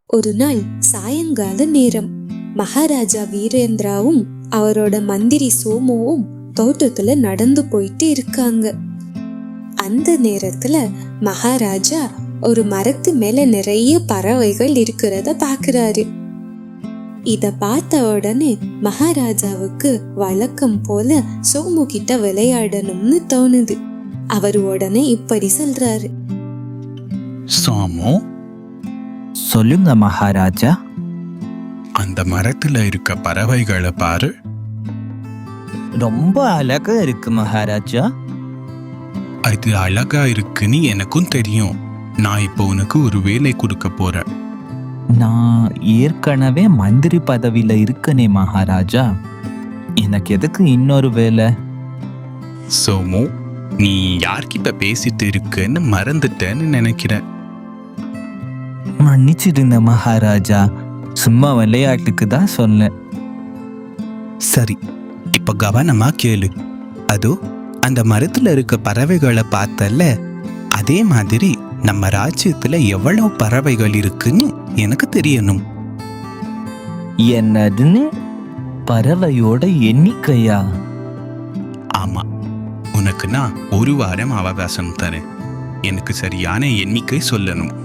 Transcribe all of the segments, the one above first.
ஒரு நாள் சாயங்கால நேரம் மகாராஜா வீரேந்திராவும் அவரோட மந்திரி சோமுவும் தோட்டத்துல நடந்து போயிட்டு இருக்காங்க. அந்த நேரத்துல மகாராஜா ஒரு மரத்து மேல நிறைய பறவைகள் இருக்கிறத பாக்குறாரு. இத பார்த்த உடனே மகாராஜாவுக்கு வழக்கம் போல சோமு கிட்ட விளையாடணும்னு தோணுது. அவர் உடனே இப்படி சொல்றாரு. சோமு, சொல்லுங்க மகாராஜா. அந்த மரத்துல இருக்க பறவைகளை பாரு. ரொம்ப அழகா இருக்கு மகாராஜா. அது அழகா இருக்குன்னு எனக்கும் தெரியும். நான் இப்போ உனக்கு ஒரு வேலை கொடுக்க போறேன். நான் ஏற்கனவே மந்திரி பதவியில இருக்கனே மகாராஜா. எனக்கு எதுக்கு இன்னொரு வேலை? சோமு, நீ யார்கிட்ட பேசிட்டு இருக்குன்னு மறந்துட்டேன்னு நினைக்கிறேன். மன்னிச்சிடுங்க மகாராஜா, சும்மா விளையாட்டுக்கு தான் சொன்னேன். சரி, இப்ப கவனமா கேளு. அதோ அந்த மரத்துல இருக்க பறவைகளை பார்த்தல்ல, அதே மாதிரி நம்ம ராஜ்யத்துல எவ்வளவு பறவைகள் இருக்குன்னு எனக்கு தெரியணும். என்னதுன்னு? பறவையோட எண்ணிக்கையா? ஆமா, உனக்கு நான் ஒரு வாரம் அவகாசம் தரேன். எனக்கு சரியான எண்ணிக்கை சொல்லணும்.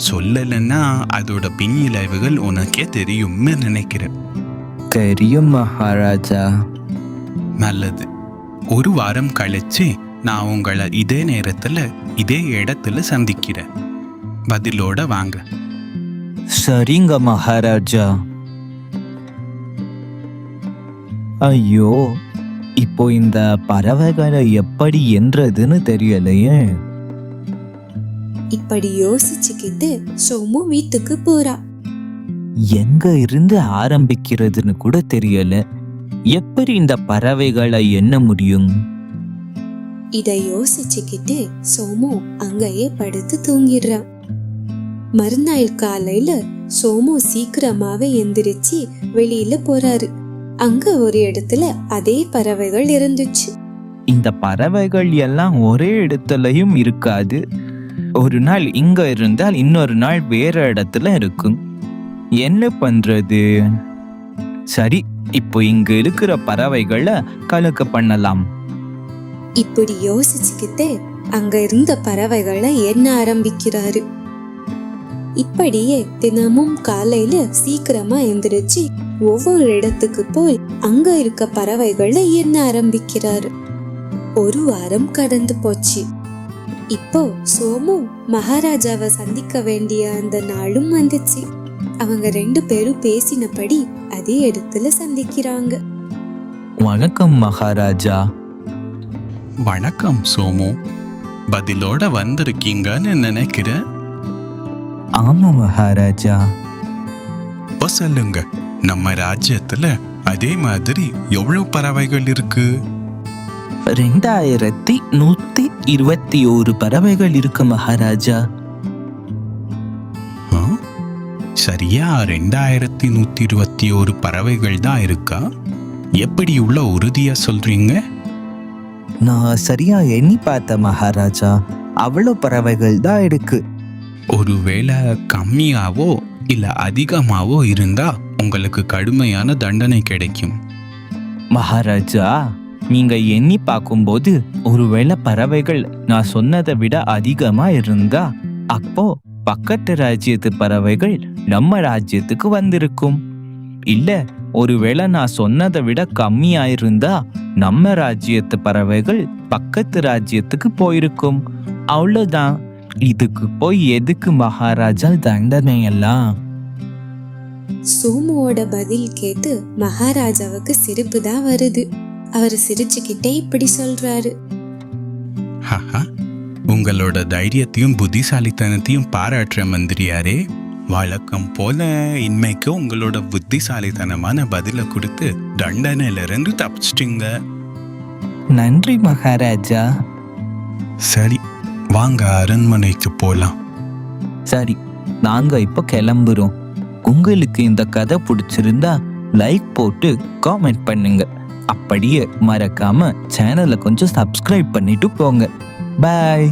சொல்லலைன்னா அதோட பின்விளைவுகள் உனக்கே தெரியும்னு நினைக்கிறேன். தெரியும் மகாராஜா. நல்லது. ஒரு வாரம் கழிச்சு நான் உங்களை இதே நேரத்துல இதே இடத்துல சந்திக்கிறேன். பதிலோட வாங்க. சரிங்க மகாராஜா. ஐயோ, இப்போ இந்த பறவைகளை எப்படி என்றதுன்னு தெரியலையே. இப்படி யோசிச்சுக்கிட்டு சோமு வீட்டுக்கு போறா. எங்க இருந்து ஆரம்பிக்கிறதுன்னு கூட தெரியல. எப்படி இந்த பறவைகளை எண்ண முடியும்? இத யோசிச்சுக்கிட்டு சோமு அங்கேயே படுத்து தூங்கிடுறான். மறுநாள் காலையில சோமு சீக்கிரமாவே எந்திரிச்சு வெளியில போறாரு. அங்க ஒரு இடத்துல அதே பறவைகள் இருந்துச்சு. இந்த பறவைகள் எல்லாம் ஒரே இடத்துலயும் இருக்காது. ஒரு நாள் இங்க இருந்தால் இன்னொரு நாள் வேற இடத்துல இருக்கும். என்ன பண்றது? சரி, இப்போ இங்க இருக்கிற பறவைகளை கலக்க பண்ணலாம். இப்படி யோசிச்சுக்கிட்டு அங்க இருந்த பறவைகளை எண்ண ஆரம்பிக்கிறாரு. இப்படியே தினமும் காலையில சீக்கிரமா எந்திரிச்சு ஒவ்வொரு இடத்துக்கு போய் அங்க இருக்க பறவைகளை எண்ண ஆரம்பிக்கிறாரு. ஒரு வாரம் கடந்து போச்சு. இப்போ சோமு மகாராஜாவை சந்திக்க வேண்டிய அந்த நாளும் வந்துச்சு. அவங்க 2 பேரும் பேசினபடி அதே இடத்துல சந்திக்கிறாங்க. வணக்கம் மகாராஜா. வணக்கம் சோமு, பதிலோட வந்திருக்கீங்கன்னு நினைக்கிறேன். ஆமா மகாராஜா. இப்ப சொல்லுங்க, நம்ம ராஜ்யத்துல அதே மாதிரி எவ்வளவு பறவைகள் இருக்கு? 2121 பறவைகள் இருக்கு மகாராஜா. சரியா 2121 பறவைகள் தான் இருக்கா? எப்படி உள்ள உறுதியா சொல்றீங்க? நான் சரியா எண்ணி பார்த்தேன் மகாராஜா. அவ்வளவு பறவைகள் தான் இருக்கு. ஒருவேளை கம்மியாவோ இல்ல அதிகமாவோ இருந்தா உங்களுக்கு கடுமையான தண்டனை கிடைக்கும். மகாராஜா, நீங்க எண்ணி பார்க்கும்போது ஒருவேளை பறவைகள் நான் சொன்னதை விட அதிகமா இருந்தா அப்போ பக்கத்து ராஜ்யத்து பறவைகள் நம்ம ராஜ்யத்துக்கு வந்திருக்கும். இல்ல, ஒருவேளை நான் சொன்னதை விட கம்மியாயிருந்தா நம்ம ராஜ்யத்து பறவைகள் பக்கத்து ராஜ்யத்துக்கு போயிருக்கும். அவ்வளவுதான். இதுக்கு போய் எதுக்கு மகாராஜா தண்டனை எல்லாம்? சோமுவோட பதில் கேட்டு மகாராஜாவுக்கு சிரிப்பு தான் வருது. அவர் சிரிச்சுக்கிட்டே இப்படி சொல்றாரு. உங்களோட தைரியத்தையும் புத்திசாலித்தனத்தையும் பாராட்டுற மந்திரியாரே. வழக்கம் போல இன்மைக்கு உங்களோட புத்திசாலித்தனமான பதில கொடுத்து தண்டனையில இருந்து தப்பிச்சிட்டீங்க. நன்றி மகாராஜா. சரி, வாங்க அரண்மனைக்கு போலாம். சரி, நாங்க இப்ப கிளம்புறோம். உங்களுக்கு இந்த கதை பிடிச்சிருந்தா லைக் போட்டு காமெண்ட் பண்ணுங்க. அப்படியே மறக்காம சேனலை கொஞ்சம் சப்ஸ்கிரைப் பண்ணிட்டு போங்க. பாய்.